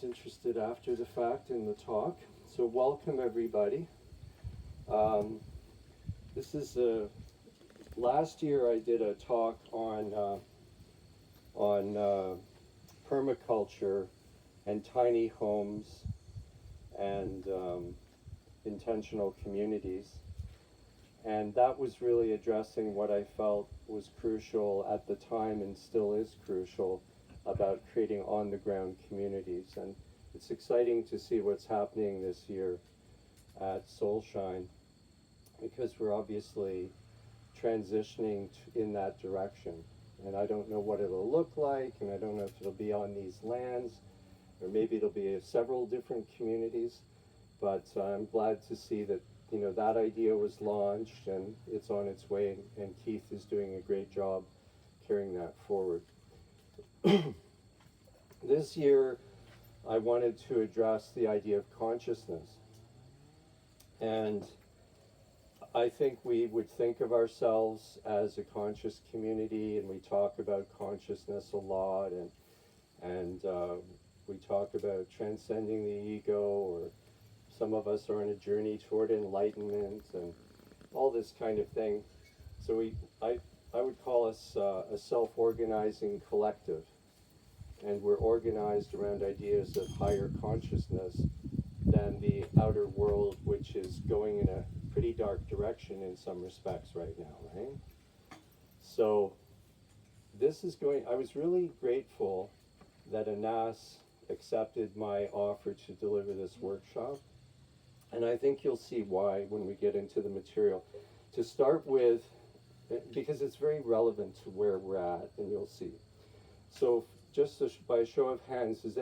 Interested after the fact in the talk. So welcome everybody. This is last year I did a talk on permaculture and tiny homes and intentional communities, and that was really addressing what I felt was crucial at the time and still is crucial about creating on-the-ground communities. And it's exciting to see what's happening this year at Soulshine, because we're obviously transitioning in that direction. And I don't know what it'll look like, and I don't know if it'll be on these lands, or maybe it'll be several different communities, but I'm glad to see that that idea was launched and it's on its way, and Keith is doing a great job carrying that forward. This year, I wanted to address the idea of consciousness. And I think we would think of ourselves as a conscious community, and we talk about consciousness a lot, and we talk about transcending the ego, or some of us are on a journey toward enlightenment, and all this kind of thing. So I would call us a self-organizing collective. And we're organized around ideas of higher consciousness than the outer world, which is going in a pretty dark direction in some respects right now, right? So I was really grateful that Anas accepted my offer to deliver this workshop. And I think you'll see why when we get into the material. To start with, because it's very relevant to where we're at, and you'll see. So just by a show of hands, is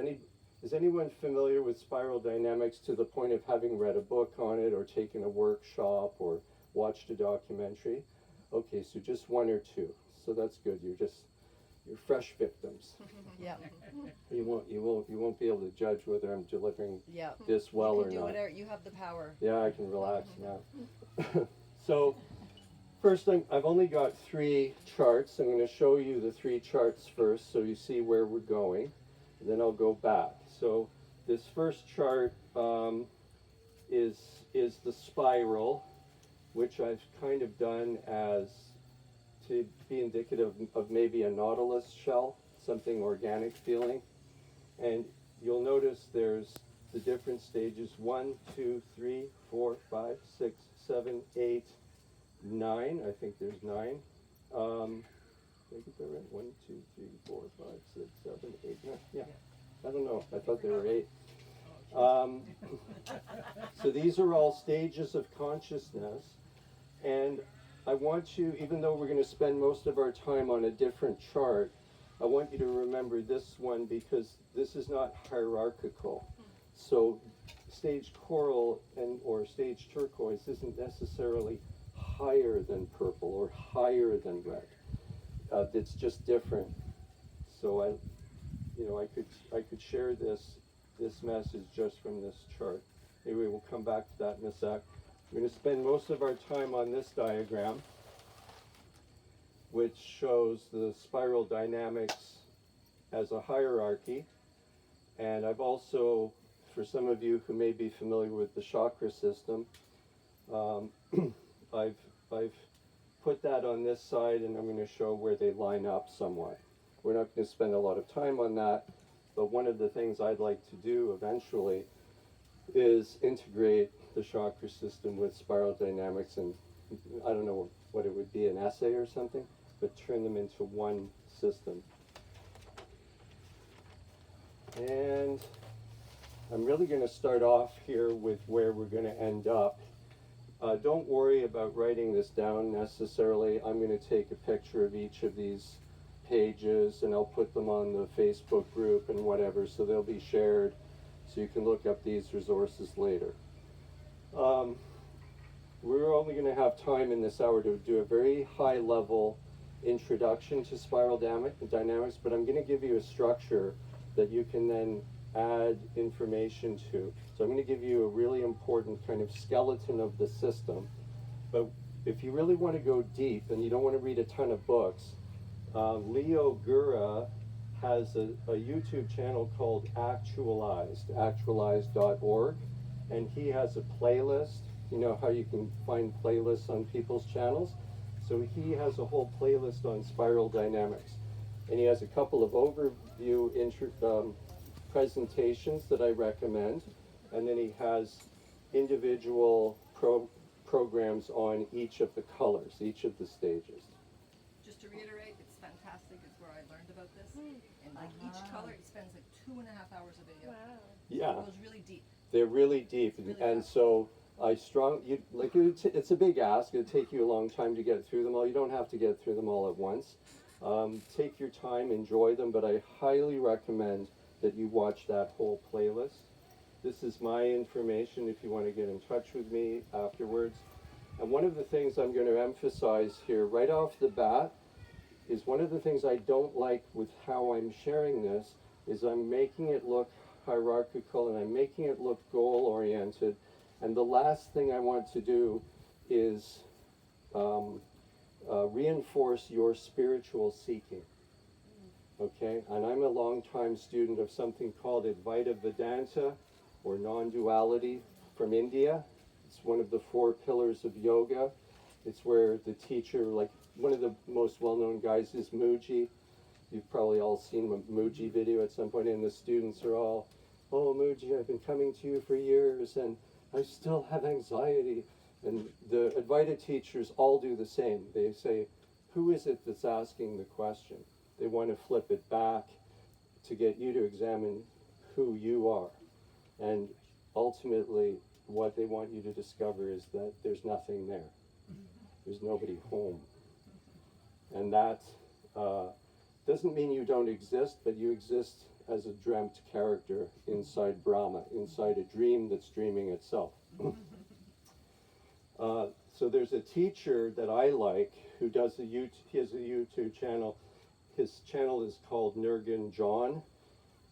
anyone familiar with spiral dynamics to the point of having read a book on it, or taken a workshop, or watched a documentary? Okay, so just one or two. So that's good. You're fresh victims. Yeah. You won't be able to judge whether I'm delivering this well or not. You can do whatever. You have the power. Yeah, I can relax now. So first, I've only got 3 charts. I'm going to show you the 3 charts first so you see where we're going. And then I'll go back. So this first chart is the spiral, which I've kind of done as to be indicative of maybe a nautilus shell, something organic feeling. And you'll notice there's the different stages: 1, 2, 3, 4, 5, 6, 7, 8, 9. I think there's 9. Did I get that right? 1, 2, 3, 4, 5, 6, 7, 8, 9. Yeah. I don't know. I thought there were 8. So these are all stages of consciousness. And I want you, even though we're going to spend most of our time on a different chart, I want you to remember this one, because this is not hierarchical. So stage coral or stage turquoise isn't necessarily higher than purple or higher than red. It's just different. So I could share this message just from this chart. Anyway, we'll come back to that in a sec. We're going to spend most of our time on this diagram, which shows the spiral dynamics as a hierarchy. And I've also, for some of you who may be familiar with the chakra system, I've put that on this side, and I'm going to show where they line up somewhat. We're not going to spend a lot of time on that, but one of the things I'd like to do eventually is integrate the chakra system with spiral dynamics, and I don't know what it would be, an essay or something, but turn them into one system. And I'm really going to start off here with where we're going to end up. Don't worry about writing this down necessarily. I'm going to take a picture of each of these pages, and I'll put them on the Facebook group and whatever, so they'll be shared, so you can look up these resources later. We're only going to have time in this hour to do a very high level introduction to spiral dynamics, but I'm going to give you a structure that you can then add information to. So I'm going to give you a really important kind of skeleton of the system, but if you really want to go deep and you don't want to read a ton of books, Leo Gura has a YouTube channel called actualized.org, and he has a playlist. You know how you can find playlists on people's channels? So he has a whole playlist on spiral dynamics. And he has a couple of overview presentations that I recommend. And then he has individual programs on each of the colors, each of the stages. Just to reiterate, it's fantastic. It's where I learned about this. And like each color, it spends like 2.5 hours of video. Wow. Yeah. So it goes really deep. They're really deep. Really and fast. so it's a big ask. It'll take you a long time to get through them all. You don't have to get through them all at once. Take your time, enjoy them, but I highly recommend that you watch that whole playlist. This is my information if you want to get in touch with me afterwards. And one of the things I'm going to emphasize here right off the bat is one of the things I don't like with how I'm sharing this is I'm making it look hierarchical and I'm making it look goal-oriented. And the last thing I want to do is reinforce your spiritual seeking. Okay? And I'm a long-time student of something called Advaita Vedanta, or non-duality, from India. It's one of the 4 pillars of yoga. It's where the teacher, like one of the most well-known guys is Mooji. You've probably all seen a Mooji video at some point, and the students are all, "Oh, Mooji, I've been coming to you for years, and I still have anxiety." And the Advaita teachers all do the same. They say, who is it that's asking the question? They want to flip it back to get you to examine who you are. And ultimately, what they want you to discover is that there's nothing there. There's nobody home. And that doesn't mean you don't exist, but you exist as a dreamt character inside Brahma, inside a dream that's dreaming itself. So there's a teacher that I like who does he has a YouTube channel. His channel is called Nirgan John,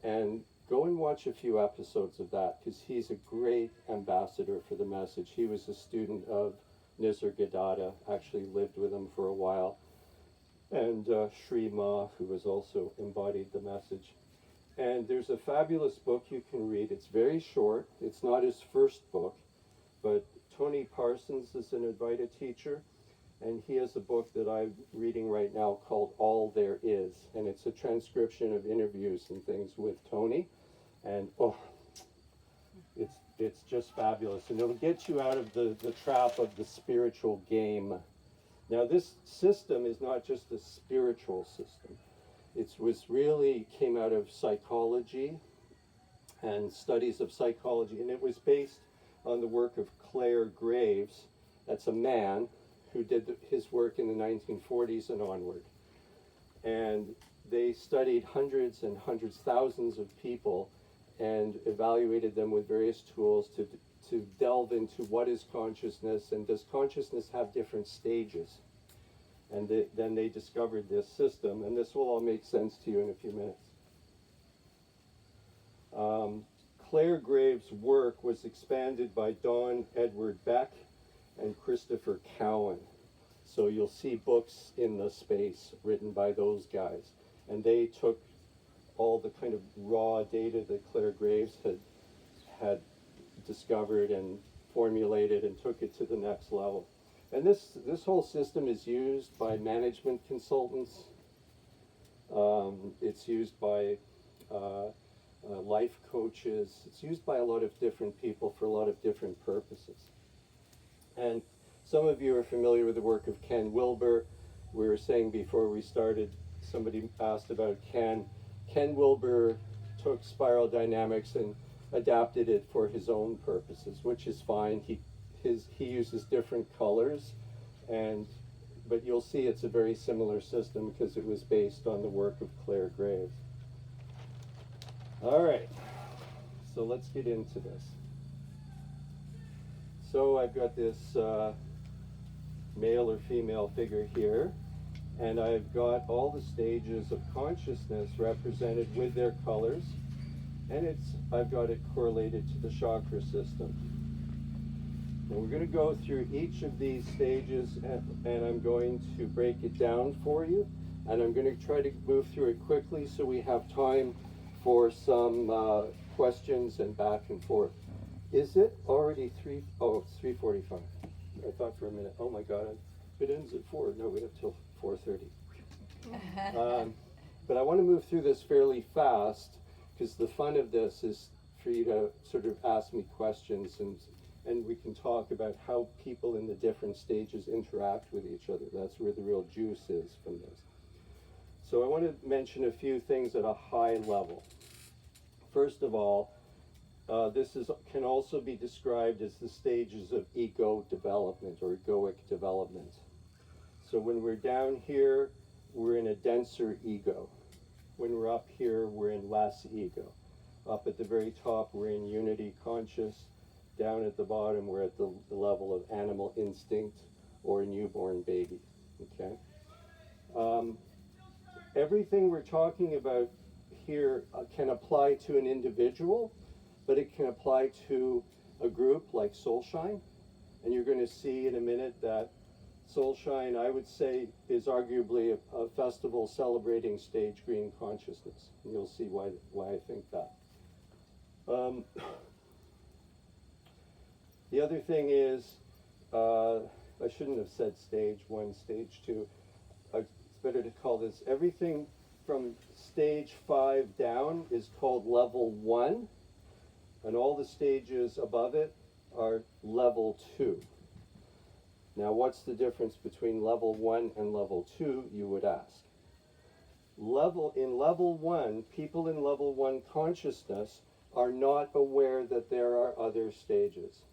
and go and watch a few episodes of that because he's a great ambassador for the message. He was a student of Nisargadatta, actually lived with him for a while, and Sri Ma, who has also embodied the message. And there's a fabulous book you can read. It's very short. It's not his first book, but Tony Parsons is an Advaita teacher, and he has a book that I'm reading right now called All There Is, and it's a transcription of interviews and things with Tony, and it's just fabulous, and it'll get you out of the trap of the spiritual game. Now, this system is not just a spiritual system. It came out of psychology and studies of psychology, and it was based on the work of Clare Graves. That's a man who did his work in the 1940s and onward. And they studied hundreds and hundreds, thousands of people and evaluated them with various tools to delve into what is consciousness and does consciousness have different stages. And then they discovered this system, and this will all make sense to you in a few minutes. Clare Graves' work was expanded by Don Edward Beck and Christopher Cowan. So you'll see books in the space written by those guys. And they took all the kind of raw data that Clare Graves had discovered and formulated and took it to the next level. And this whole system is used by management consultants. It's used by life coaches. It's used by a lot of different people for a lot of different purposes. And some of you are familiar with the work of Ken Wilber. We were saying before we started, somebody asked about Ken. Ken Wilber took spiral dynamics and adapted it for his own purposes, which is fine. He uses different colors, but you'll see it's a very similar system because it was based on the work of Clare Graves. All right, so let's get into this. So I've got this male or female figure here, and I've got all the stages of consciousness represented with their colors, and I've got it correlated to the chakra system. And we're going to go through each of these stages, and I'm going to break it down for you, And I'm going to try to move through it quickly so we have time for some questions and back and forth. Is it already it's 3:45. I thought for a minute, oh my God, it ends at 4. No, we have till 4:30. But I want to move through this fairly fast because the fun of this is for you to sort of ask me questions and we can talk about how people in the different stages interact with each other. That's where the real juice is from this. So I want to mention a few things at a high level. First of all, can also be described as the stages of ego development or egoic development. So when we're down here, we're in a denser ego. When we're up here, we're in less ego. Up at the very top, we're in unity conscious. Down at the bottom, we're at the level of animal instinct or a newborn baby. Okay. Everything we're talking about here can apply to an individual, but it can apply to a group like Soulshine. And you're going to see in a minute that Soulshine, I would say, is arguably a festival celebrating stage green consciousness. And you'll see why I think that. The other thing is, I shouldn't have said stage 1, stage 2. It's better to call this, everything from stage 5 down is called level 1, and all the stages above it are level 2. Now, what's the difference between level 1 and level 2, you would ask? In level 1, people in level 1 consciousness are not aware that there are other stages.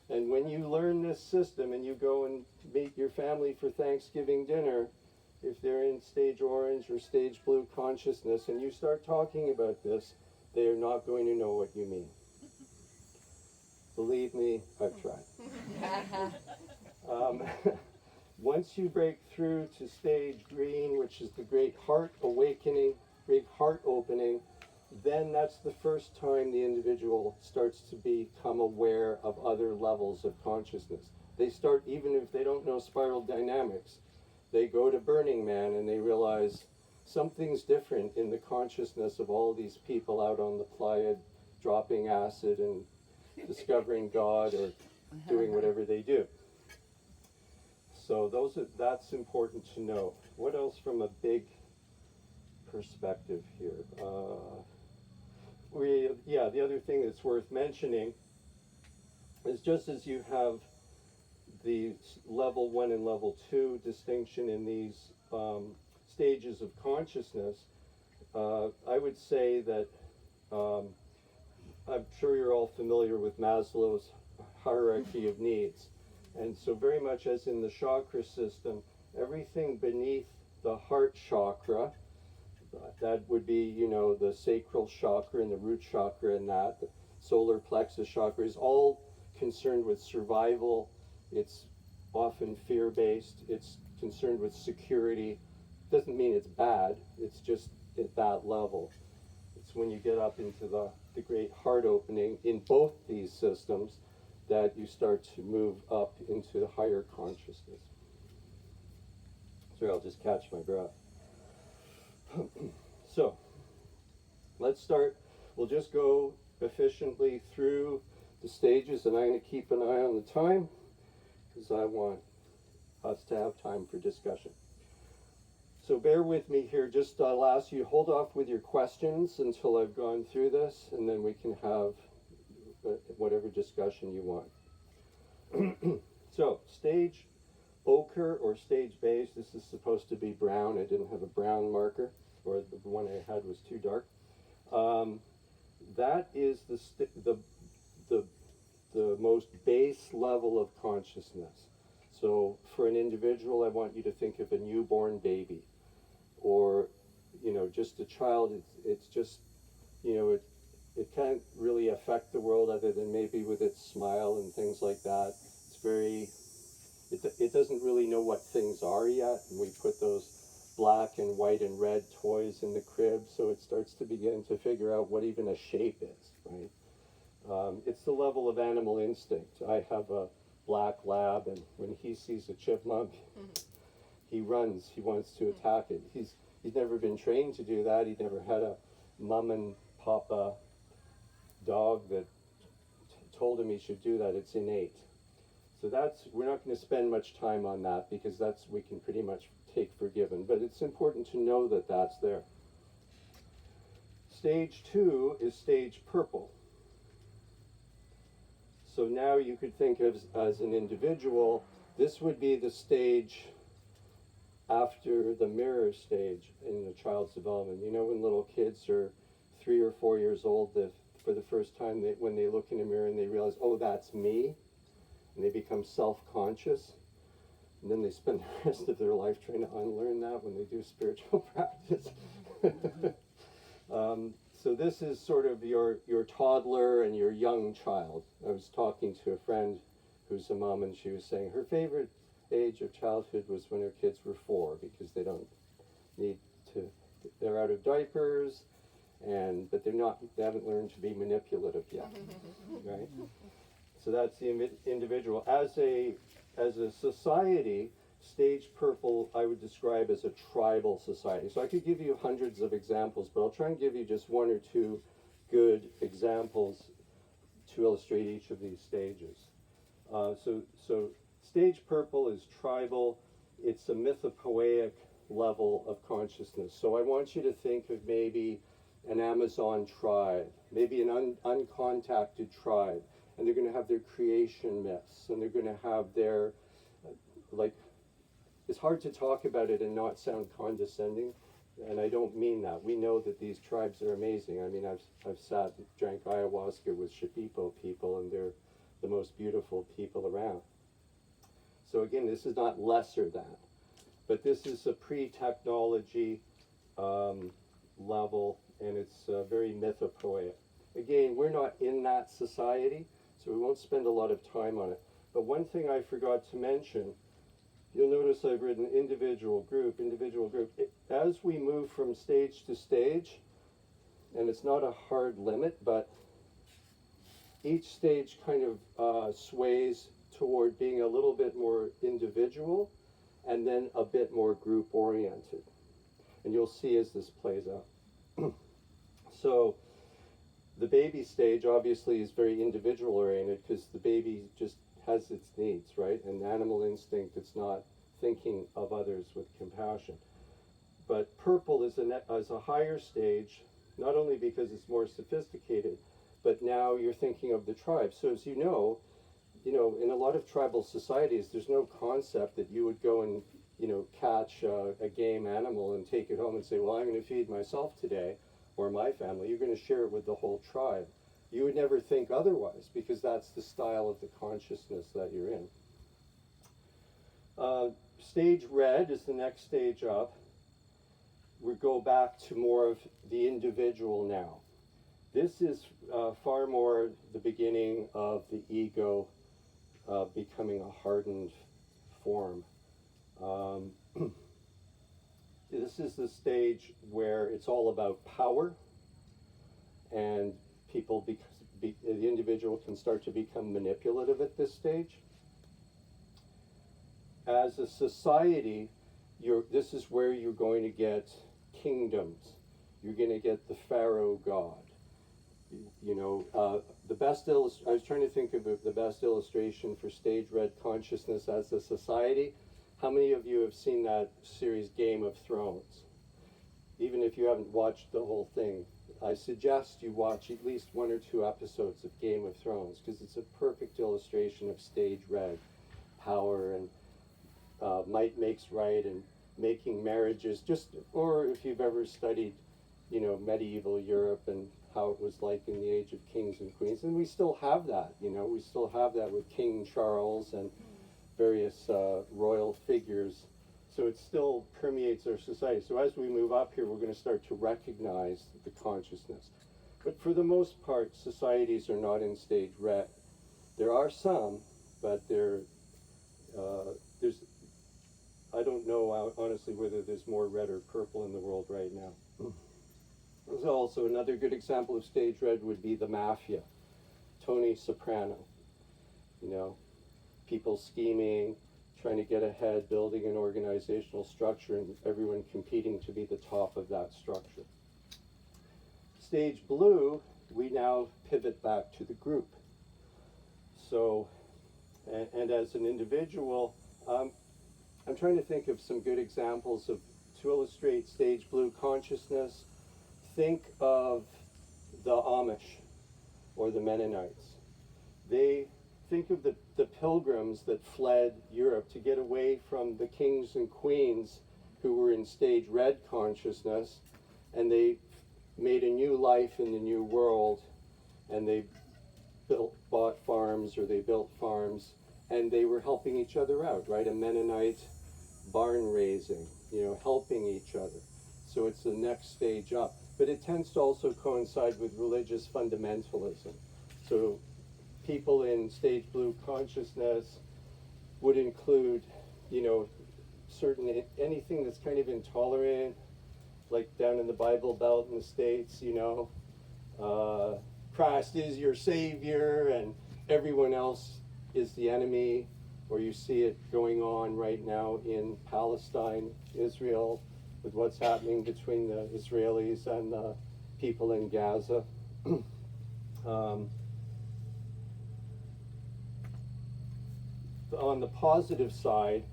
And when you learn this system and you go and meet your family for Thanksgiving dinner, if they're in stage orange or stage blue consciousness and you start talking about this, they are not going to know what you mean. Believe me, I've tried. Once you break through to stage green, which is the great heart awakening, great heart opening, then that's the first time the individual starts to become aware of other levels of consciousness. They start, even if they don't know spiral dynamics, they go to Burning Man and they realize something's different in the consciousnness of all these people out on the Pleiad dropping acid and discovering God or doing whatever they do. So that's important to know. What else from a big perspective here? The other thing that's worth mentioning is just as you have the level 1 and level 2 distinction in these stages of consciousness, I would say that I'm sure you're all familiar with Maslow's hierarchy of needs. And so very much as in the chakra system, everything beneath the heart chakra, that would be, the sacral chakra and the root chakra and that, the solar plexus chakra is all concerned with survival. It's often fear-based. It's concerned with security. Doesn't mean it's bad. It's just at that level. It's when you get up into the great heart opening in both these systems that you start to move up into higher consciousness. Sorry, I'll just catch my breath. So, let's start. We'll just go efficiently through the stages, and I'm going to keep an eye on the time because I want us to have time for discussion. So bear with me here. Just I'll ask you to hold off with your questions until I've gone through this, and then we can have whatever discussion you want. So, stage ochre or stage beige. This is supposed to be brown. I didn't have a brown marker, or the one I had was too dark. That is the most base level of consciousness. So for an individual, I want you to think of a newborn baby, or just a child. It's just it can't really affect the world other than maybe with its smile and things like that. It doesn't really know what things are yet, and we put those black and white and red toys in the crib, so it starts to begin to figure out what even a shape is, right? It's the level of animal instinct. I have a black lab, and when he sees a chipmunk, he runs, he wants to attack it. He's never been trained to do that. He never had a mom and papa dog that told him he should do that. It's innate. So we're not going to spend much time on that because we can pretty much take for given. But it's important to know that that's there. Stage 2 is stage purple. So now you could think of as an individual, this would be the stage after the mirror stage in the child's development. You know, when little kids are 3 or 4 years old, for the first time, when they look in a mirror and they realize, oh, that's me, and they become self-conscious, and then they spend the rest of their life trying to unlearn that when they do spiritual practice. So this is sort of your toddler and your young child. I was talking to a friend who's a mom, and she was saying her favorite age of childhood was when her kids were 4, because they don't need to, they're out of diapers, but they haven't learned to be manipulative yet, right? So that's the individual. As a society, stage purple I would describe as a tribal society. So I could give you hundreds of examples, but I'll try and give you just 1 or 2 good examples to illustrate each of these stages. So stage purple is tribal. It's a mythopoeic level of consciousness. So I want you to think of maybe an Amazon tribe, maybe an uncontacted tribe, and they're going to have their creation myths, and they're going to have their, it's hard to talk about it and not sound condescending, and I don't mean that. We know that these tribes are amazing. I mean, I've drank ayahuasca with Shipipo people, and they're the most beautiful people around. So again, this is not lesser than, but this is a pre-technology level, and it's very mythopoeic. Again, we're not in that society, so we won't spend a lot of time on it. But one thing I forgot to mention, you'll notice I've written individual group. As we move from stage to stage, and it's not a hard limit, but each stage kind of sways toward being a little bit more individual and then a bit more group oriented. And you'll see as this plays out. So the baby stage obviously is very individual oriented because the baby just has its needs, right? And animal instinct, it's not thinking of others with compassion. But purple is a higher stage, not only because it's more sophisticated, but now you're thinking of the tribe. So as you know, in a lot of tribal societies, there's no concept that you would go and, catch a game animal and take it home and say, well, I'm going to feed myself today, or my family. You're going to share it with the whole tribe. You would never think otherwise, because that's the style of the consciousness that you're in. Stage red is the next stage up. We go back to more of the individual now. This is far more the beginning of the ego becoming a hardened form. This is the stage where it's all about power, and the individual can start to become manipulative at this stage. As a society, this is where you're going to get kingdoms. You're going to get the pharaoh god. I was trying to think of the best illustration for stage red consciousness as a society. How many of you have seen that series Game of Thrones? Even if you haven't watched the whole thing, I suggest you watch at least 1 or 2 episodes of Game of Thrones, because it's a perfect illustration of stage red, power and might makes right, and making marriages, or if you've ever studied, medieval Europe and how it was like in the age of kings and queens. And we still have that, we still have that with King Charles and various royal figures. So it still permeates our society. So as we move up here, we're going to start to recognize the consciousness. But for the most part, societies are not in stage red. There are some, but there's, I don't know honestly whether there's more red or purple in the world right now. There's also another good example of stage red would be the mafia. Tony Soprano, people scheming, trying to get ahead, building an organizational structure, and everyone competing to be the top of that structure. Stage blue, we now pivot back to the group. So, and as an individual, I'm trying to think of some good examples to illustrate stage blue consciousness. Think of the Amish or the Mennonites. They think of the pilgrims that fled Europe to get away from the kings and queens who were in stage red consciousness, and they made a new life in the new world, and they bought farms, or they built farms, and they were helping each other out, right? A Mennonite barn raising, helping each other. So it's the next stage up. But it tends to also coincide with religious fundamentalism. So people in stage blue consciousness would include, certain, anything that's kind of intolerant, like down in the Bible Belt in the States, Christ is your savior and everyone else is the enemy. Or you see it going on right now in Palestine, Israel, with what's happening between the Israelis and the people in Gaza. On the positive side,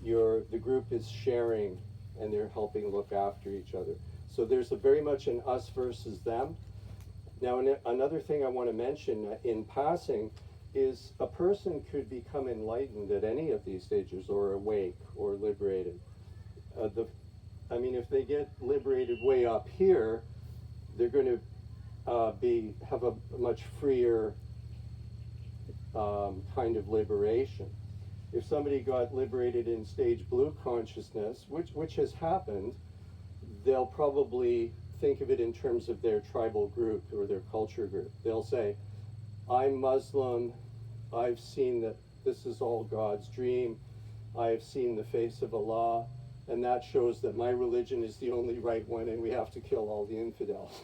the group is sharing and they're helping look after each other. So there's very much an us versus them. Now, another thing I want to mention in passing is a person could become enlightened at any of these stages, or awake, or liberated. If they get liberated way up here, they're going to have a much freer kind of liberation. If somebody got liberated in stage blue consciousness, which has happened, they'll probably think of it in terms of their tribal group or their culture group. They'll say, I'm Muslim, I've seen that this is all God's dream, I've seen the face of Allah, and that shows that my religion is the only right one and we have to kill all the infidels.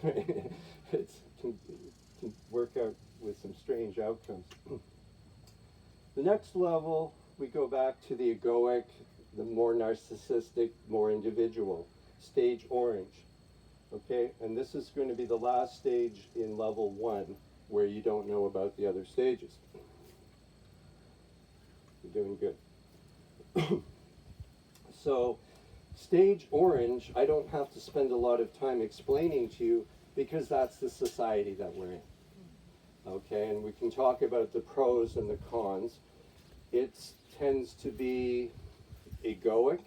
It can work out with some strange outcomes. The next level, we go back to the egoic, the more narcissistic, more individual, stage orange. Okay, and this is going to be the last stage in level 1, where you don't know about the other stages. You're doing good. So, stage orange, I don't have to spend a lot of time explaining to you, because that's the society that we're in. Okay, and we can talk about the pros and the cons. It tends to be egoic,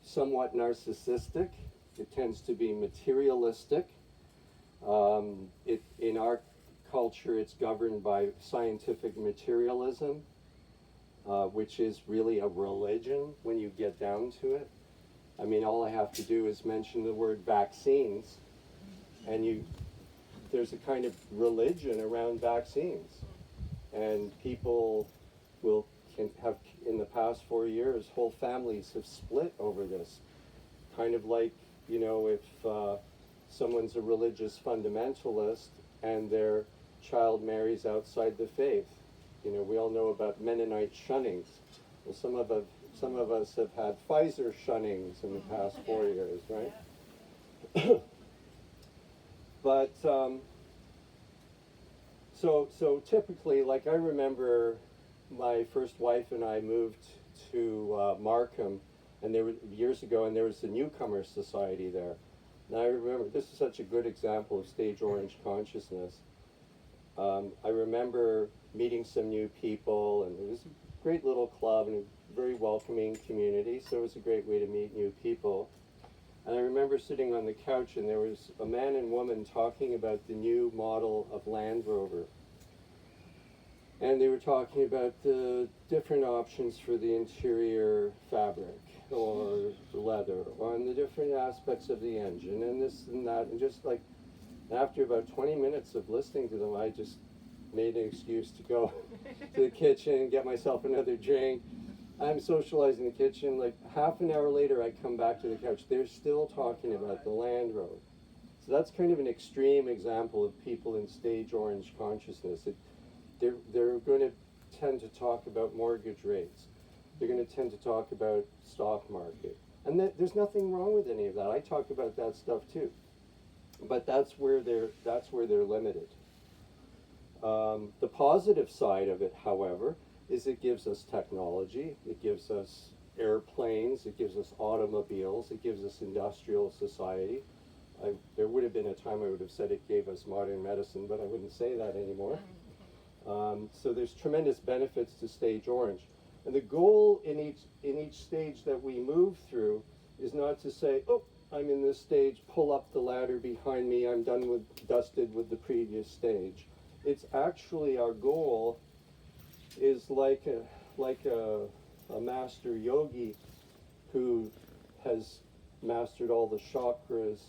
somewhat narcissistic. It tends to be materialistic. In our culture, it's governed by scientific materialism, which is really a religion when you get down to it. All I have to do is mention the word vaccines, and there's a kind of religion around vaccines. And people can have, in the past 4 years, whole families have split over this. Kind of like, if someone's a religious fundamentalist and their child marries outside the faith. We all know about Mennonite shunnings. Well, some of us have had Pfizer shunnings in the past 4 years, right? But so typically, like, I remember my first wife and I moved to Markham, and there were years ago, and there was the Newcomer Society there. And I remember, this is such a good example of stage orange consciousness. I remember meeting some new people, and it was a great little club and a very welcoming community, so it was a great way to meet new people. And I remember sitting on the couch, and there was a man and woman talking about the new model of Land Rover. And they were talking about the different options for the interior fabric, or the leather, on the different aspects of the engine, and this and that, and just like, after about 20 minutes of listening to them, I just made an excuse to go to the kitchen, get myself another drink. I'm socializing in the kitchen. Like, half an hour later, I come back to the couch. They're still talking about the Land Rover. So that's kind of an extreme example of people in stage orange consciousness. They're going to tend to talk about mortgage rates. they're going to tend to talk about stock market. And there's nothing wrong with any of that. I talk about that stuff too. But that's where they're limited. The positive side of it, however, is it gives us technology, it gives us airplanes, it gives us automobiles, it gives us industrial society. There would have been a time I would have said it gave us modern medicine, but I wouldn't say that anymore. So there's tremendous benefits to Stage Orange. And the goal in each stage that we move through is not to say, oh, I'm in this stage, pull up the ladder behind me, I'm dusted with the previous stage. It's actually, our goal is like a master yogi who has mastered all the chakras,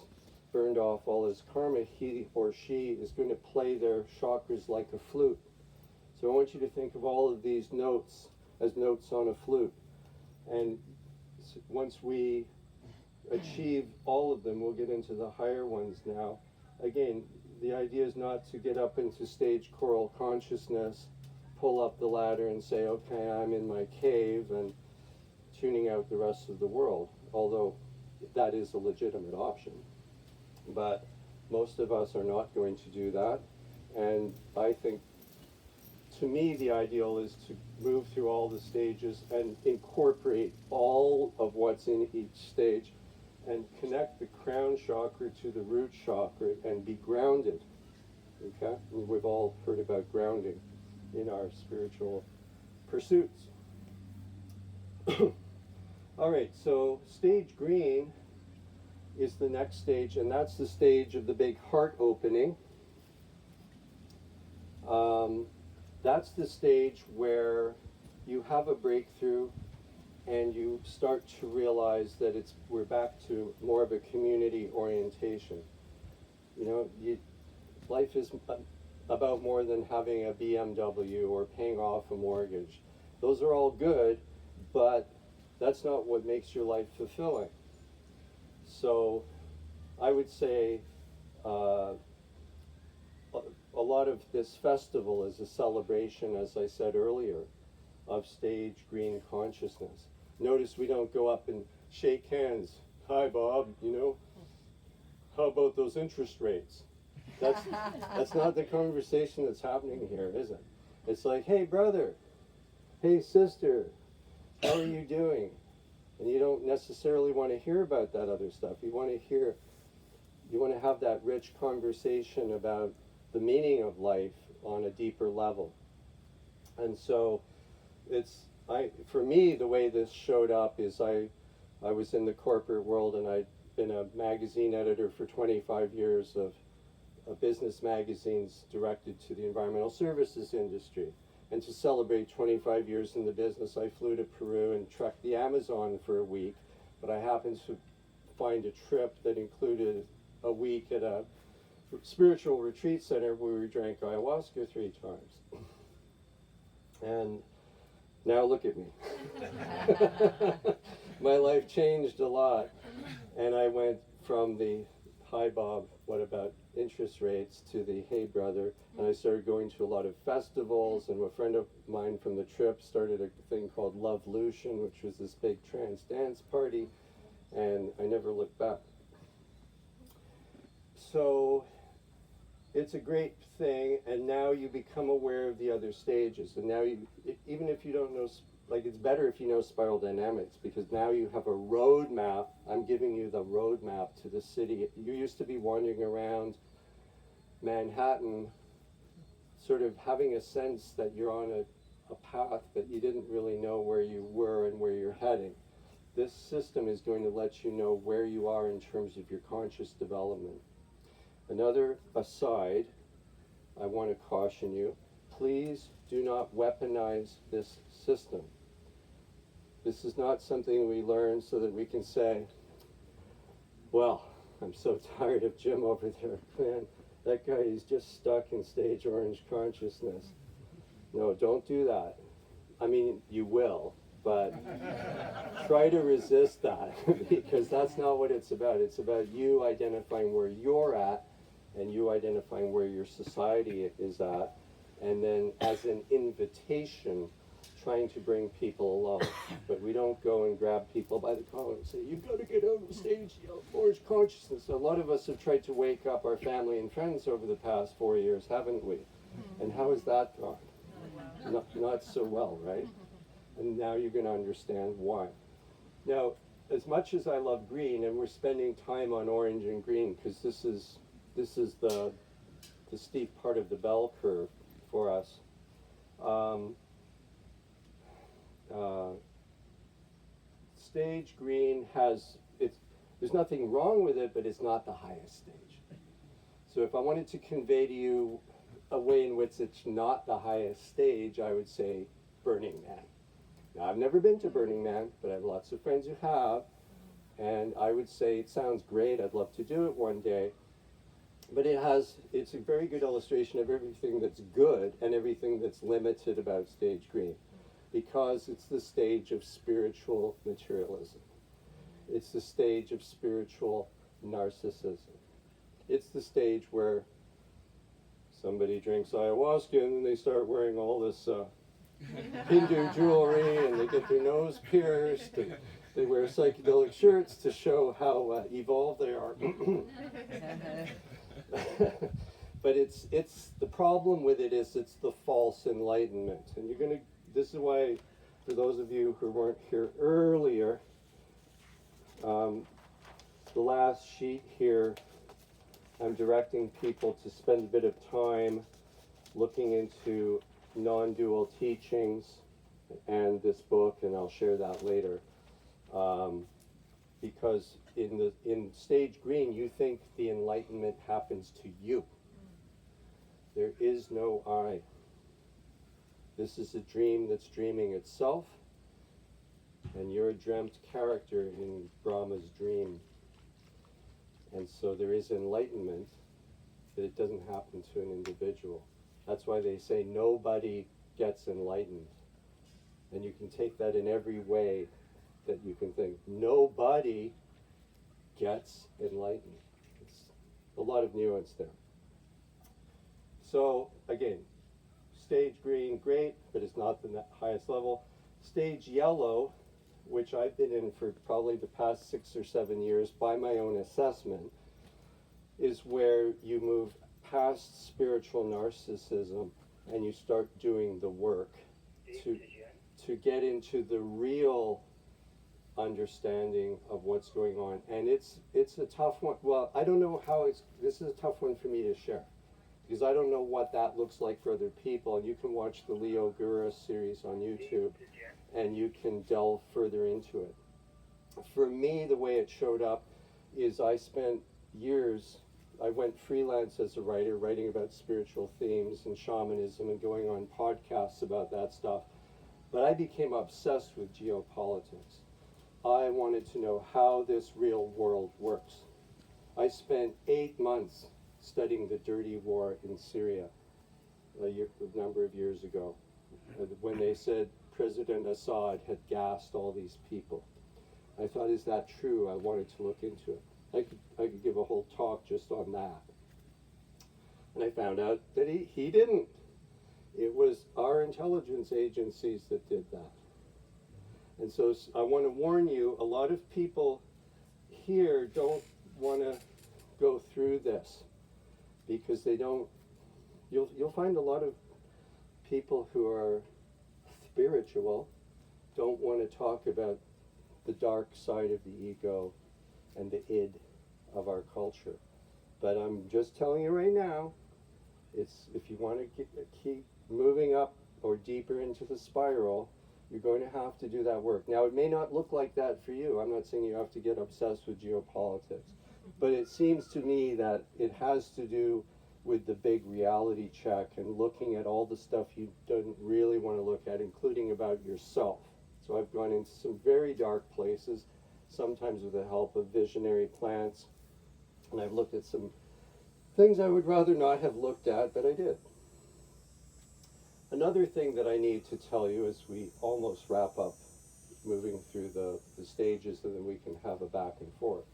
burned off all his karma. He or she is going to play their chakras like a flute. So I want you to think of all of these notes as notes on a flute. And once we achieve all of them, we'll get into the higher ones now. Again, the idea is not to get up into stage choral consciousness, pull up the ladder and say, okay, I'm in my cave, and tuning out the rest of the world, although that is a legitimate option. But most of us are not going to do that. And I think, to me, the ideal is to move through all the stages and incorporate all of what's in each stage and connect the crown chakra to the root chakra and be grounded. Okay? And we've all heard about grounding in our spiritual pursuits. All right, so stage green is the next stage, and that's the stage of the big heart opening. That's the stage where you have a breakthrough and you start to realize that we're back to more of a community orientation. You know, life is about more than having a BMW or paying off a mortgage. Those are all good, but that's not what makes your life fulfilling. So I would say a lot of this festival is a celebration, as I said earlier, of stage green consciousness. Notice we don't go up and shake hands. Hi, Bob, you know, how about those interest rates? That's not the conversation that's happening here, is it? It's like, hey, brother, hey, sister, how are you doing? And you don't necessarily want to hear about that other stuff. You want to have that rich conversation about the meaning of life on a deeper level. And so for me, the way this showed up is I was in the corporate world, and I'd been a magazine editor for 25 years of business magazines directed to the environmental services industry. And to celebrate 25 years in the business, I flew to Peru and trekked the Amazon for a week. But I happened to find a trip that included a week at a spiritual retreat center where we drank ayahuasca 3 times. And now look at me. My life changed a lot. And I went from the, hi Bob, what about interest rates, to the hey brother, and I started going to a lot of festivals, and a friend of mine from the trip started a thing called Lovelution, which was this big trance dance party, and I never looked back. So it's a great thing, and now you become aware of the other stages, and now even if you don't know, like, it's better if you know spiral dynamics, because now you have a roadmap. I'm giving you the roadmap to the city. You used to be wandering around Manhattan, sort of having a sense that you're on a path, but you didn't really know where you were and where you're heading. This system is going to let you know where you are in terms of your conscious development. Another aside, I want to caution you, please do not weaponize this system. This is not something we learn so that we can say, well, I'm so tired of Jim over there. Man, that guy is just stuck in stage orange consciousness. No, don't do that. I mean, you will, but try to resist that, because that's not what it's about. It's about you identifying where you're at and you identifying where your society is at, and then as an invitation, trying to bring people along, but we don't go and grab people by the collar and say, you've got to get out on stage, orange consciousness. A lot of us have tried to wake up our family and friends over the past 4 years, haven't we? And how has that gone? Not so well, right? And now you're going to understand why. Now, as much as I love green, and we're spending time on orange and green, because this is the steep part of the bell curve for us. Stage green there's nothing wrong with it, but it's not the highest stage. So if I wanted to convey to you a way in which it's not the highest stage, I would say Burning Man. Now, I've never been to Burning Man, but I have lots of friends who have, and I would say it sounds great. I'd love to do it one day. But it's a very good illustration of everything that's good and everything that's limited about stage green, because it's the stage of spiritual materialism. It's the stage of spiritual narcissism. It's the stage where somebody drinks ayahuasca and then they start wearing all this Hindu jewelry, and they get their nose pierced, and they wear psychedelic shirts to show how evolved they are. But it's the problem with it is it's the false enlightenment, and this is why, for those of you who weren't here earlier, the last sheet here, I'm directing people to spend a bit of time looking into non-dual teachings and this book, and I'll share that later. Because in stage green, you think the enlightenment happens to you. There is no I. This is a dream that's dreaming itself, and you're a dreamt character in Brahma's dream. And so there is enlightenment, but it doesn't happen to an individual. That's why they say nobody gets enlightened. And you can take that in every way that you can think. Nobody gets enlightened. It's a lot of nuance there. So again, stage green, great, but it's not the highest level. Stage yellow, which I've been in for probably the past 6 or 7 years by my own assessment, is where you move past spiritual narcissism and you start doing the work to get into the real understanding of what's going on. And it's a tough one. Well, I don't know how this is a tough one for me to share, because I don't know what that looks like for other people. And you can watch the Leo Gura series on YouTube and you can delve further into it. For me, the way it showed up is I spent years, I went freelance as a writer, writing about spiritual themes and shamanism and going on podcasts about that stuff. But I became obsessed with geopolitics. I wanted to know how this real world works. I spent 8 months studying the dirty war in Syria a number of years ago, when they said President Assad had gassed all these people. I thought, is that true? I wanted to look into it. I could give a whole talk just on that. And I found out that he didn't. It was our intelligence agencies that did that. And so I want to warn you, a lot of people here don't want to go through this because they don't, you'll find a lot of people who are spiritual don't want to talk about the dark side of the ego and the id of our culture. But I'm just telling you right now, if you want to keep moving up or deeper into the spiral, you're going to have to do that work. Now, it may not look like that for you. I'm not saying you have to get obsessed with geopolitics. But it seems to me that it has to do with the big reality check and looking at all the stuff you don't really want to look at, including about yourself. So I've gone into some very dark places, sometimes with the help of visionary plants. And I've looked at some things I would rather not have looked at, but I did. Another thing that I need to tell you as we almost wrap up moving through the stages, and then we can have a back and forth,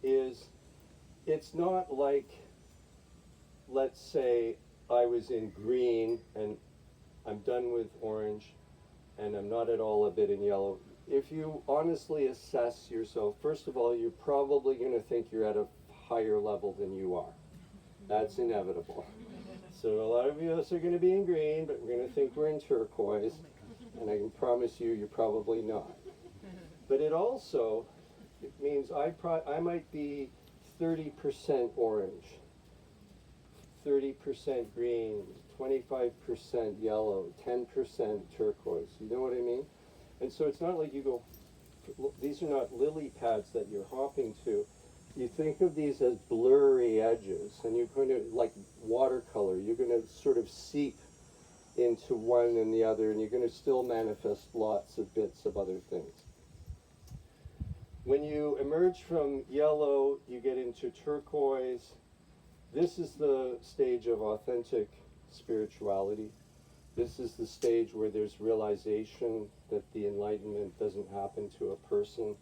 is it's not like, let's say I was in green and I'm done with orange, and I'm not at all a bit in yellow. If you honestly assess yourself, first of all, you're probably going to think you're at a higher level than you are. That's inevitable. So a lot of us are going to be in green, but we're going to think we're in turquoise, and I can promise you, you're probably not. But it also, it means I might be 30% orange, 30% green, 25% yellow, 10% turquoise. You know what I mean? And so it's not like you go, these are not lily pads that you're hopping to. You think of these as blurry edges, and you're going to, like watercolor, you're going to sort of seep into one and the other, and you're going to still manifest lots of bits of other things. When you emerge from yellow, you get into turquoise. This is the stage of authentic spirituality. This is the stage where there's realization that the enlightenment doesn't happen to a person,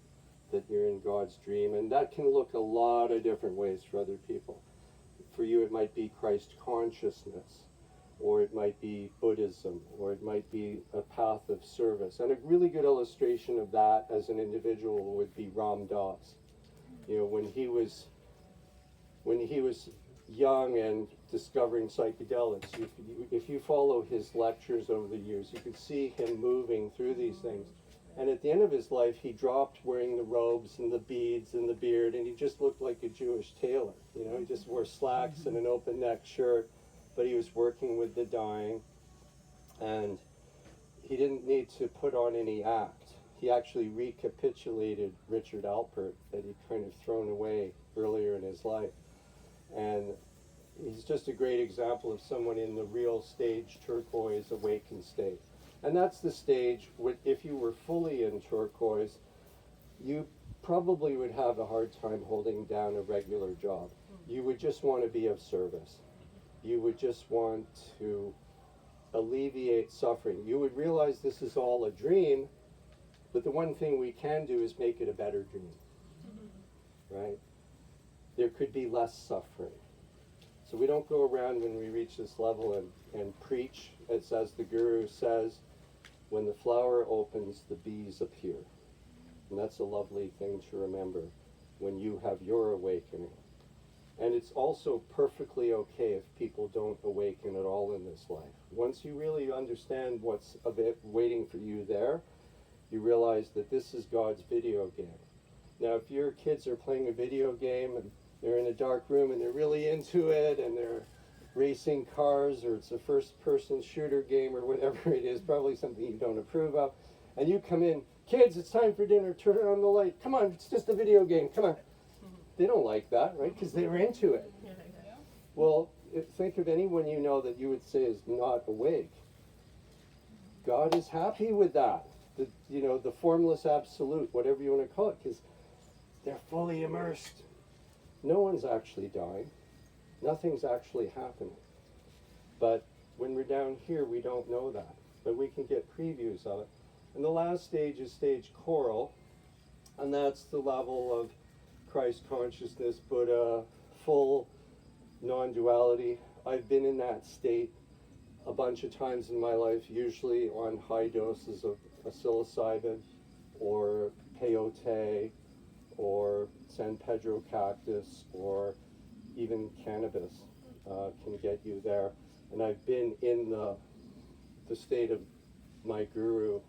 that you're in God's dream. And that can look a lot of different ways for other people. For you, it might be Christ consciousness, or it might be Buddhism, or it might be a path of service. And a really good illustration of that as an individual would be Ram Dass. You know, when he was young and discovering psychedelics, if you follow his lectures over the years, you could see him moving through these things. And at the end of his life, he dropped wearing the robes and the beads and the beard, and he just looked like a Jewish tailor. You know, he just wore slacks and an open neck shirt, but he was working with the dying, and he didn't need to put on any act. He actually recapitulated Richard Alpert that he'd kind of thrown away earlier in his life. And he's just a great example of someone in the real stage turquoise awakened state. And that's the stage, if you were fully in turquoise, you probably would have a hard time holding down a regular job. You would just want to be of service. You would just want to alleviate suffering. You would realize this is all a dream, but the one thing we can do is make it a better dream, right? There could be less suffering. So we don't go around when we reach this level and preach. It's as the Guru says, when the flower opens, the bees appear. And that's a lovely thing to remember when you have your awakening. And it's also perfectly okay if people don't awaken at all in this life. Once you really understand what's waiting for you there, you realize that this is God's video game. Now, if your kids are playing a video game and they're in a dark room and they're really into it and they're racing cars, or it's a first-person shooter game or whatever it is, probably something you don't approve of, and you come in, kids, it's time for dinner, turn on the light, come on, it's just a video game, come on. They don't like that, right? Because they were into it. Well, think of anyone you know that you would say is not awake. God is happy with that. The formless absolute, whatever you want to call it, because they're fully immersed. No one's actually dying. Nothing's actually happening. But when we're down here, we don't know that. But we can get previews of it. And the last stage is stage coral, and that's the level of Christ consciousness, Buddha, full non-duality. I've been in that state a bunch of times in my life, usually on high doses of psilocybin or peyote or San Pedro cactus or even cannabis can get you there. And I've been in the state of my guru,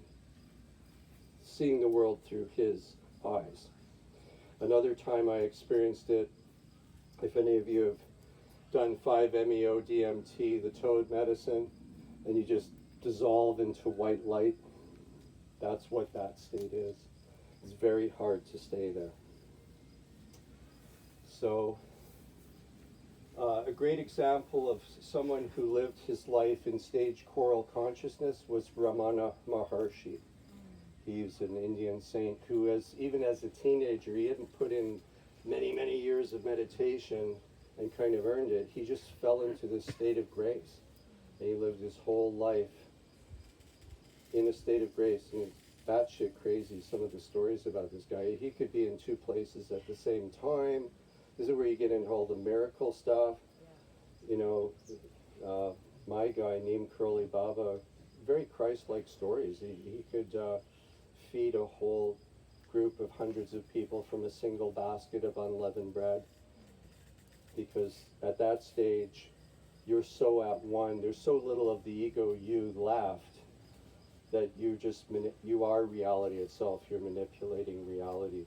seeing the world through his eyes. Another time I experienced it, if any of you have done 5-MeO-DMT, the toad medicine, and you just dissolve into white light, that's what that state is. It's very hard to stay there. So, a great example of someone who lived his life in stage coral consciousness was Ramana Maharshi. He's an Indian saint who, even as a teenager, he hadn't put in many, many years of meditation and kind of earned it. He just fell into this state of grace. And he lived his whole life in a state of grace. And it's batshit crazy, some of the stories about this guy. He could be in two places at the same time. This is where you get into all the miracle stuff. You know, my guy, Neem Curly Baba, very Christ-like stories. He could feed a whole group of hundreds of people from a single basket of unleavened bread, because at that stage you're so at one, there's so little of the ego you left that you just you are reality itself. You're manipulating reality.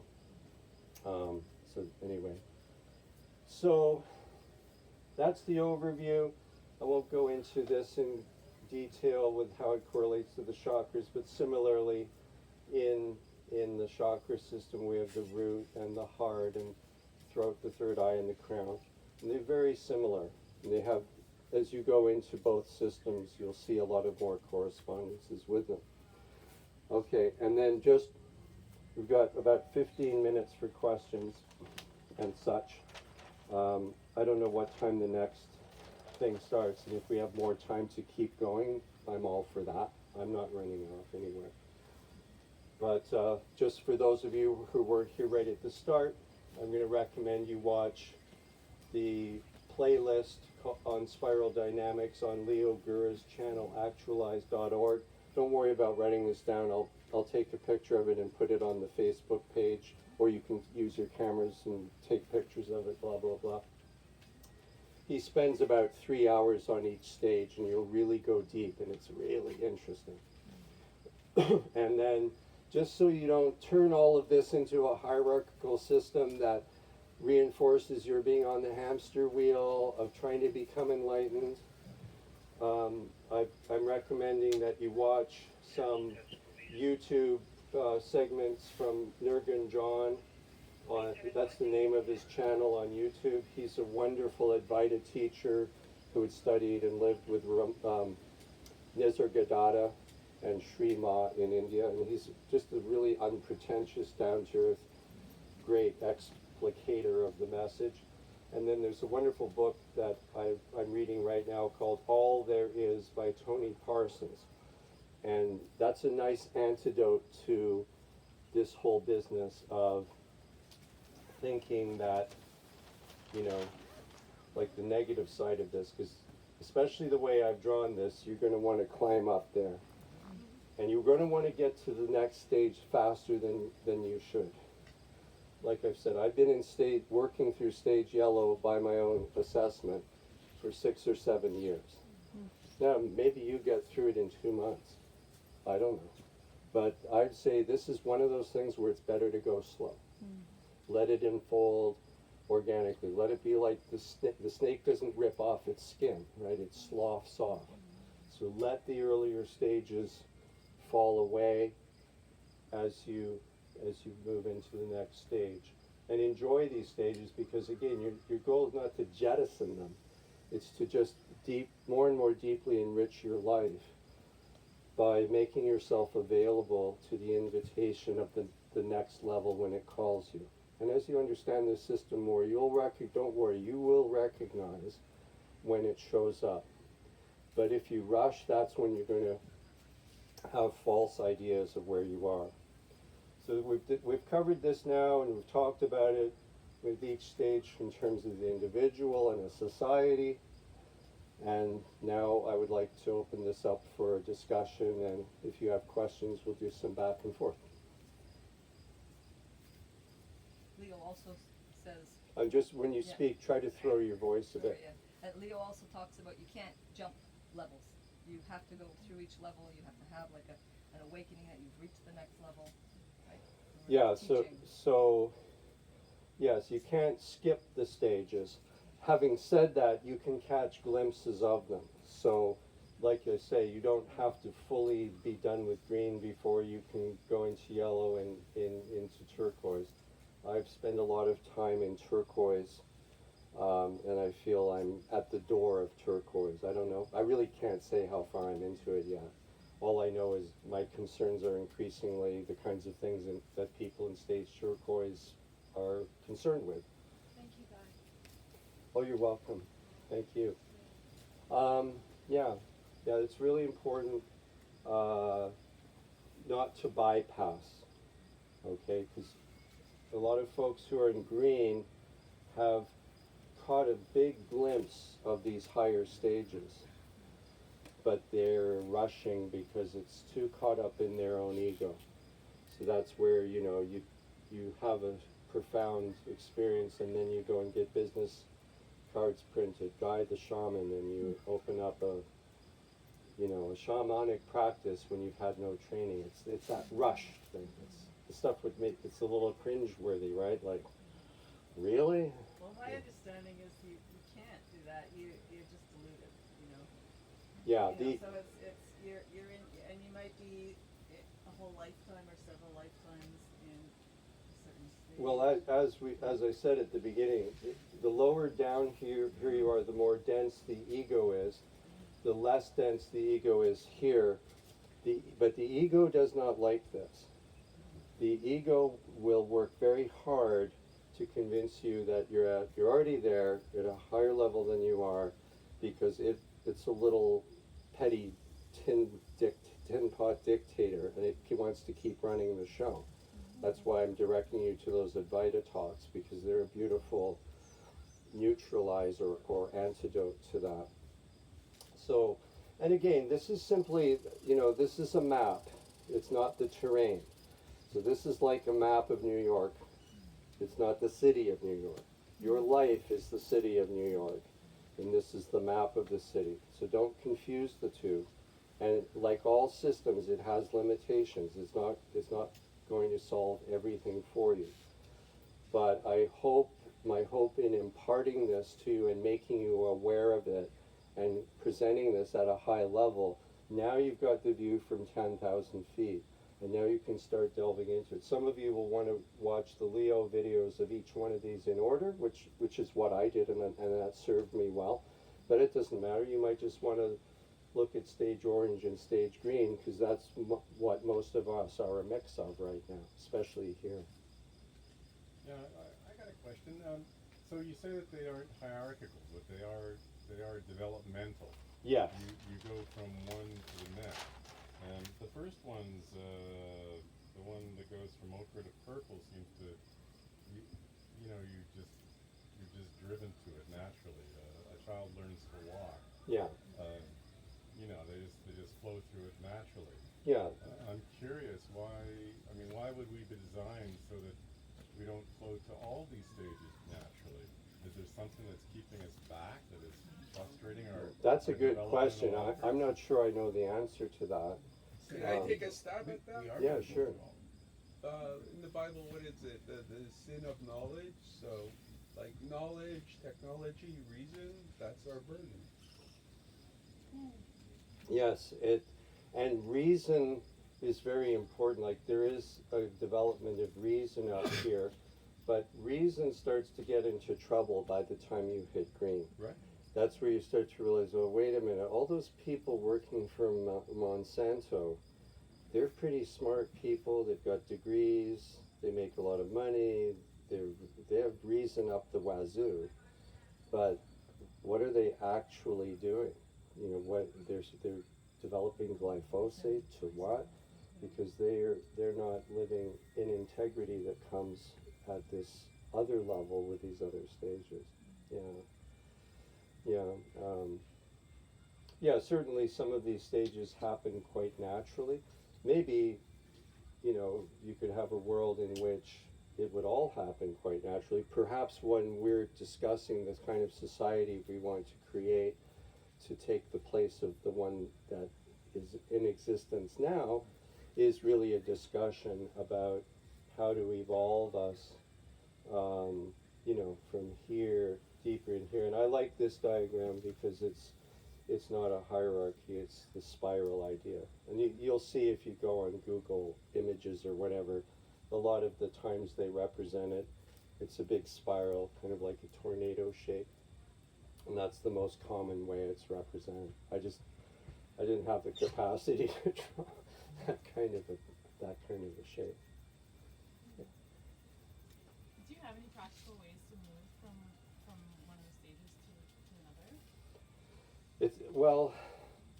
So anyway, so that's the overview. I won't go into this in detail with how it correlates to the chakras, but similarly, in the chakra system, we have the root and the heart and throat, the third eye, and the crown. And they're very similar. And they have, as you go into both systems, you'll see a lot of more correspondences with them. Okay, and then just, we've got about 15 minutes for questions and such. I don't know what time the next thing starts, and if we have more time to keep going, I'm all for that. I'm not running off anywhere. But just for those of you who weren't here right at the start, I'm going to recommend you watch the playlist on spiral dynamics on Leo Gura's channel, actualize.org. Don't worry about writing this down. I'll take a picture of it and put it on the Facebook page, or you can use your cameras and take pictures of it, blah, blah, blah. He spends about 3 hours on each stage, and you'll really go deep, and it's really interesting. And then, just so you don't turn all of this into a hierarchical system that reinforces your being on the hamster wheel of trying to become enlightened, I'm recommending that you watch some YouTube segments from Nurgan John. That's the name of his channel on YouTube. He's a wonderful Advaita teacher who had studied and lived with Nisargadatta and Sri Ma in India, and he's just a really unpretentious, down-to-earth, great explicator of the message. And then there's a wonderful book that I'm reading right now called All There Is by Tony Parsons. And that's a nice antidote to this whole business of thinking that, you know, like the negative side of this, because especially the way I've drawn this, you're going to want to climb up there. And you're going to want to get to the next stage faster than you should. Like I've said, I've been working through stage yellow by my own assessment for 6 or 7 years. Now, maybe you get through it in 2 months. I don't know. But I'd say this is one of those things where it's better to go slow. Let it unfold organically. Let it be like the snake doesn't rip off its skin, right? It sloughs off. So let the earlier stages fall away as you move into the next stage. And enjoy these stages, because again, your goal is not to jettison them. It's to just more and more deeply enrich your life by making yourself available to the invitation of the next level when it calls you. And as you understand this system more, don't worry, you will recognize when it shows up. But if you rush, that's when you're going to have false ideas of where you are. So we've covered this now, and we've talked about it with each stage in terms of the individual and a society. And now I would like to open this up for a discussion, and if you have questions, we'll do some back and forth. Leo also says... When you speak, try to throw your voice a bit. Leo also talks about you can't jump levels. You have to go through each level. You have to have like an awakening that you've reached the next level. Right? Yeah, so yes, you can't skip the stages. Having said that, you can catch glimpses of them. So, like I say, you don't have to fully be done with green before you can go into yellow and into turquoise. I've spent a lot of time in turquoise, and I feel I'm at the door of turquoise. I don't know. I really can't say how far I'm into it yet. All I know is my concerns are increasingly the kinds of things that people in stage turquoise are concerned with. Thank you, Guy. Oh, you're welcome. Thank you. Yeah, it's really important not to bypass, okay? Because a lot of folks who are in green have caught a big glimpse of these higher stages. but they're rushing because it's too caught up in their own ego. So that's where, you know, you have a profound experience, and then you go and get business cards printed, Guy the Shaman, and you open up a, you know, a shamanic practice when you've had no training. It's that rush thing. It's the stuff would make, it's a little cringe-worthy, right? Like, really? Well, my understanding is you can't do that. You're just deluded, you know. Yeah. You know, so it's you're in, and you might be a whole lifetime or several lifetimes in a certain state. Well, as I said at the beginning, the lower down here you are, the more dense the ego is. The less dense the ego is here. But the ego does not like this. The ego will work very hard to convince you that you're already there at a higher level than you are, because it's a little petty tin pot dictator, and it wants to keep running the show. That's why I'm directing you to those Advaita talks, because they're a beautiful neutralizer or antidote to that. So, and again, this is simply, you know, this is a map. It's not the terrain. So this is like a map of New York. It's not the city of New York. Your life is the city of New York, and this is the map of the city. So don't confuse the two. And like all systems, it has limitations. It's not going to solve everything for you. But my hope in imparting this to you and making you aware of it and presenting this at a high level, now you've got the view from 10,000 feet. And now you can start delving into it. Some of you will want to watch the Leo videos of each one of these in order, which is what I did, and that served me well. But it doesn't matter. You might just want to look at stage orange and stage green, because that's what most of us are a mix of right now, especially here. Yeah, I got a question. So you say that they aren't hierarchical, but they are developmental. Yeah. You go from one to the next. And the first one's, the one that goes from ochre to purple seems to, you're just driven to it naturally. A child learns to walk. Yeah. They just flow through it naturally. Yeah. I'm curious why would we be designed so that we don't flow to all these stages naturally? Is there something that's keeping us back, that is frustrating our That's a good development question. along? I'm not sure I know the answer to that. Can I take a stab at that? Yeah, sure. In the Bible, what is it? The sin of knowledge. So, like knowledge, technology, reason, that's our burden. Yes, and reason is very important. Like, there is a development of reason up here, but reason starts to get into trouble by the time you hit green. Right. That's where you start to realize, oh, wait a minute, all those people working for Monsanto, they're pretty smart people, they've got degrees, they make a lot of money, they have reason up the wazoo, but what are they actually doing? You know, what they're developing glyphosate to what? Because they're not living in integrity that comes at this other level with these other stages. Yeah, certainly some of these stages happen quite naturally. Maybe, you know, you could have a world in which it would all happen quite naturally. Perhaps when we're discussing this kind of society we want to create to take the place of the one that is in existence now is really a discussion about how to evolve us, you know, from here deeper in here. And I like this diagram because it's not a hierarchy, it's the spiral idea. And you'll see if you go on Google Images or whatever, a lot of the times they represent it, it's a big spiral, kind of like a tornado shape. And that's the most common way it's represented. I didn't have the capacity to draw that kind of a shape. Do you have any practical ways to move from one of the stages to another?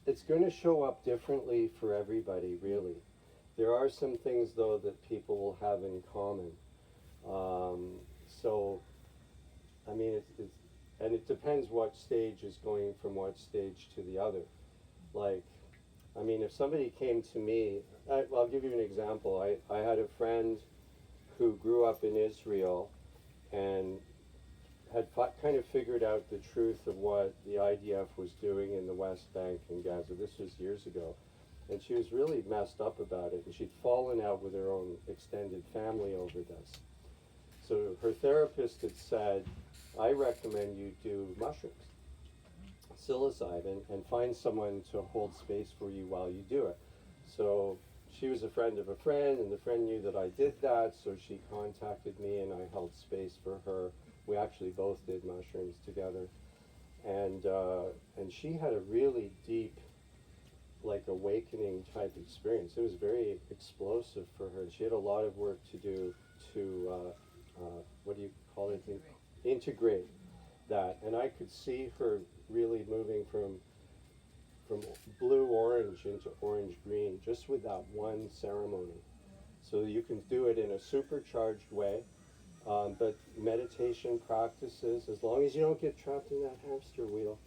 It's going to show up differently for everybody, really. There are some things, though, that people will have in common. So, I mean, and it depends what stage is going from what stage to the other. Like, I mean, if somebody came to me, well, I'll give you an example. I had a friend who grew up in Israel and had kind of figured out the truth of what the IDF was doing in the West Bank and Gaza. This was years ago. And she was really messed up about it. And she'd fallen out with her own extended family over this. So her therapist had said, I recommend you do mushrooms, psilocybin, and find someone to hold space for you while you do it. So she was a friend of a friend, and the friend knew that I did that, so she contacted me and I held space for her. We actually both did mushrooms together. And she had a really deep, like, awakening type experience. It was very explosive for her. She had a lot of work to do to, what do you call it? Integrate that. And I could see her really moving from blue-orange into orange-green just with that one ceremony. So you can do it in a supercharged way, but meditation practices, as long as you don't get trapped in that hamster wheel,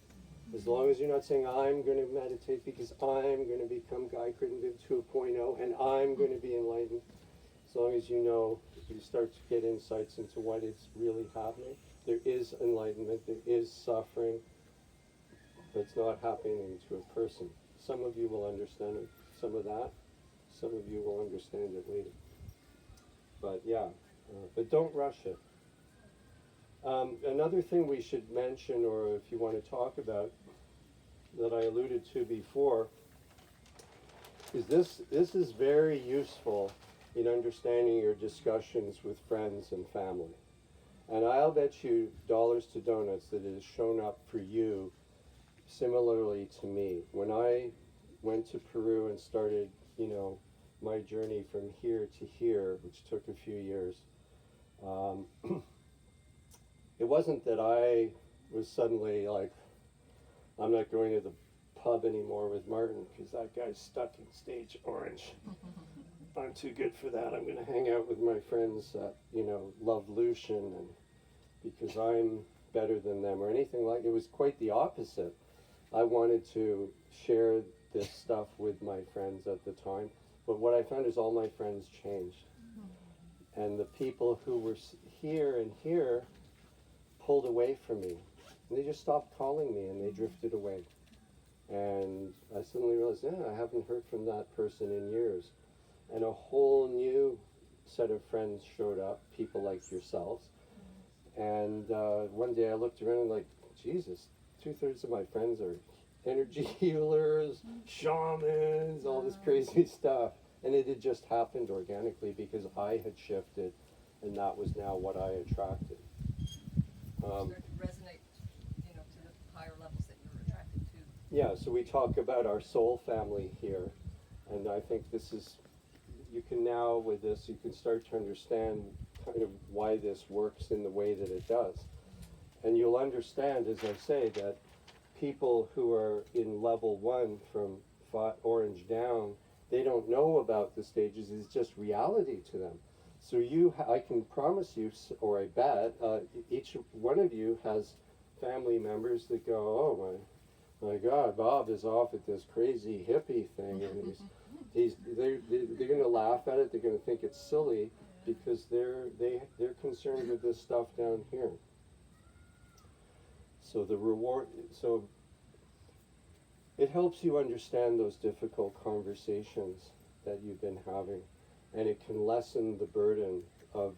as long as you're not saying, I'm going to meditate because I'm going to become Guy Crittenden 2.0 and I'm going to be enlightened, as long as you know, you start to get insights into what is really happening. There is enlightenment, there is suffering, but it's not happening to a person. Some of you will understand it, some of that. Some of you will understand it later. But yeah, but don't rush it. Another thing we should mention, or if you want to talk about, that I alluded to before, is this is very useful in understanding your discussions with friends and family. And I'll bet you dollars to donuts that it has shown up for you similarly to me. When I went to Peru and started, my journey from here to here, which took a few years, it wasn't that I was suddenly like, I'm not going to the pub anymore with Martin because that guy's stuck in stage orange. I'm too good for that. I'm going to hang out with my friends that, love Lucian, and because I'm better than them or anything like. It was quite the opposite. I wanted to share this stuff with my friends at the time, but what I found is all my friends changed. And the people who were here and here pulled away from me. And they just stopped calling me and they drifted away. And I suddenly realized, I haven't heard from that person in years. And a whole new set of friends showed up, people like yourselves. And one day I looked around and like, Jesus, 2/3 of my friends are energy healers, shamans, all this crazy stuff. And it had just happened organically because I had shifted, and that was now what I attracted. Start to resonate, to the higher levels that you're attracted to. Yeah, so we talk about our soul family here, and I think this is, you can now, with this, you can start to understand kind of why this works in the way that it does. And you'll understand, as I say, that people who are in level 1 from orange down, they don't know about the stages. It's just reality to them. So I can promise you, or I bet, each one of you has family members that go, oh my God, Bob is off at this crazy hippie thing, and they're going to laugh at it. They're going to think it's silly because they're concerned with this stuff down here. So so it helps you understand those difficult conversations that you've been having, and it can lessen the burden of,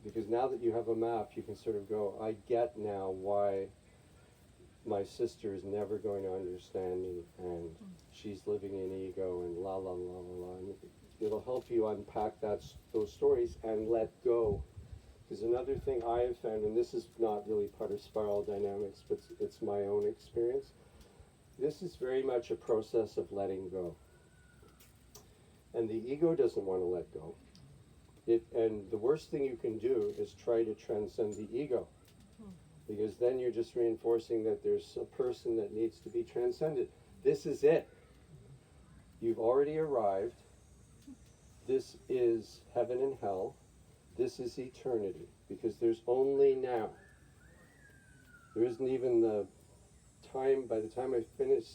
because now that you have a map, you can sort of go, I get now why my sister is never going to understand me, and she's living in ego, and la la la la la. And it'll help you unpack those stories and let go. Because another thing I have found, and this is not really part of spiral dynamics, but it's my own experience, this is very much a process of letting go. And the ego doesn't want to let go. And the worst thing you can do is try to transcend the ego. Because then you're just reinforcing that there's a person that needs to be transcended. This is it. You've already arrived. This is heaven and hell. This is eternity. Because there's only now. There isn't even the time, by the time I finish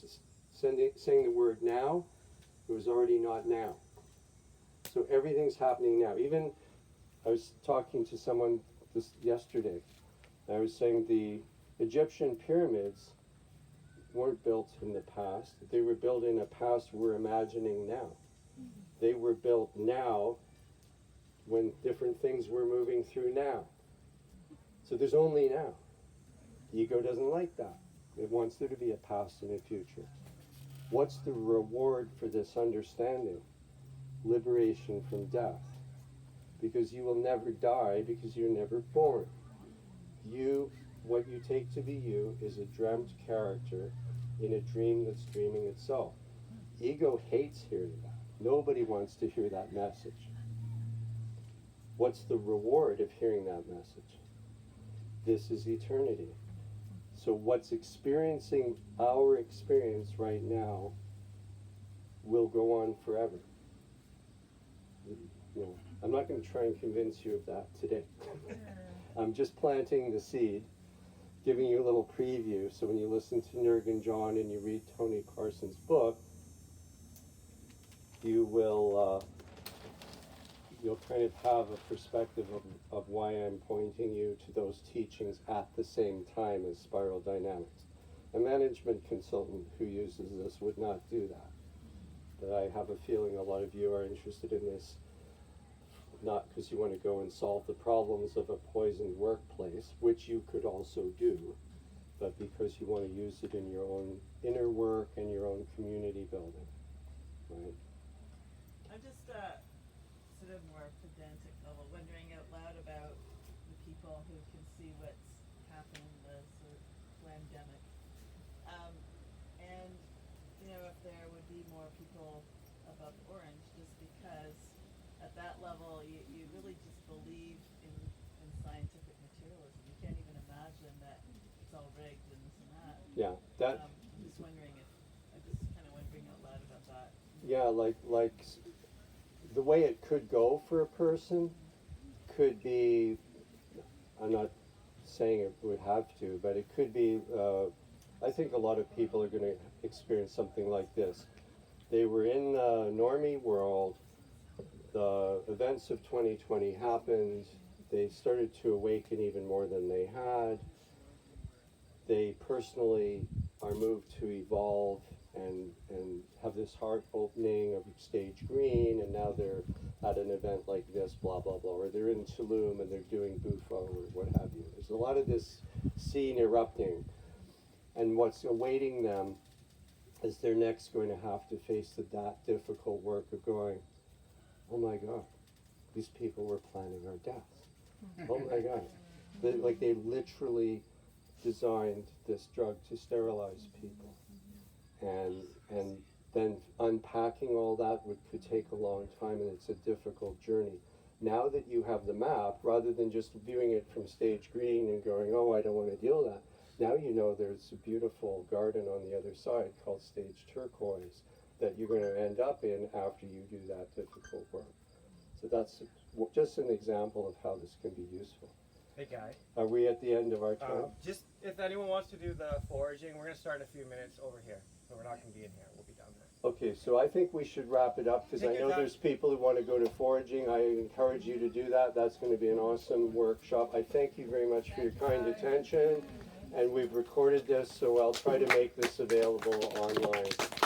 saying the word now, it was already not now. So everything's happening now. Even, I was talking to someone this yesterday, and I was saying the Egyptian pyramids weren't built in the past. They were built in a past we're imagining now. They were built now when different things were moving through now. So there's only now. Ego doesn't like that. It wants there to be a past and a future. What's the reward for this understanding? Liberation from death. Because you will never die because you're never born. You, what you take to be you, is a dreamt character in a dream that's dreaming itself. Ego hates hearing that. Nobody wants to hear that message. What's the reward of hearing that message? This is eternity. So what's experiencing our experience right now will go on forever. You know, I'm not going to try and convince you of that today. I'm just planting the seed, giving you a little preview, so when you listen to Nurgan John and you read Tony Carson's book, you will you'll kind of have a perspective of why I'm pointing you to those teachings at the same time as spiral dynamics. A management consultant who uses this would not do that. But I have a feeling a lot of you are interested in this, not because you want to go and solve the problems of a poisoned workplace, which you could also do, but because you want to use it in your own inner work and your own community building, right? I'm just sort of more pedantic level, wondering out loud about the people who can see what's happened in the sort of pandemic. And, you know, if there would be more people above orange, just because at that level you really just believe in scientific materialism. You can't even imagine that it's all rigged and this and that. Yeah, that. I'm just wondering if, I just kind of wondering out loud about that. Yeah, like the way it could go for a person could be, I'm not saying it would have to, but it could be, I think a lot of people are going to experience something like this. They were in the normie world, the events of 2020 happened, they started to awaken even more than they had. They personally are moved to evolve and have this heart opening of stage green, and now they're at an event like this, blah, blah, blah, or they're in Tulum and they're doing Bufo or what have you. There's a lot of this scene erupting, and what's awaiting them is they're next going to have to face that difficult work of going, oh my God, these people were planning our deaths. Oh my God. They literally designed this drug to sterilize people. And then unpacking all that could take a long time, and it's a difficult journey. Now that you have the map, rather than just viewing it from stage green and going, oh, I don't want to deal with that, now you know there's a beautiful garden on the other side called stage turquoise that you're going to end up in after you do that difficult work. So that's just an example of how this can be useful. Hey Guy. Are we at the end of our time? Just if anyone wants to do the foraging, we're going to start in a few minutes over here. So we're not going to be in here. We'll be down there. Okay, so I think we should wrap it up because I Take your know time. there's people who want to go to foraging. I encourage you to do that. That's going to be an awesome workshop. I thank you very much for your kind attention. And we've recorded this, so I'll try to make this available online.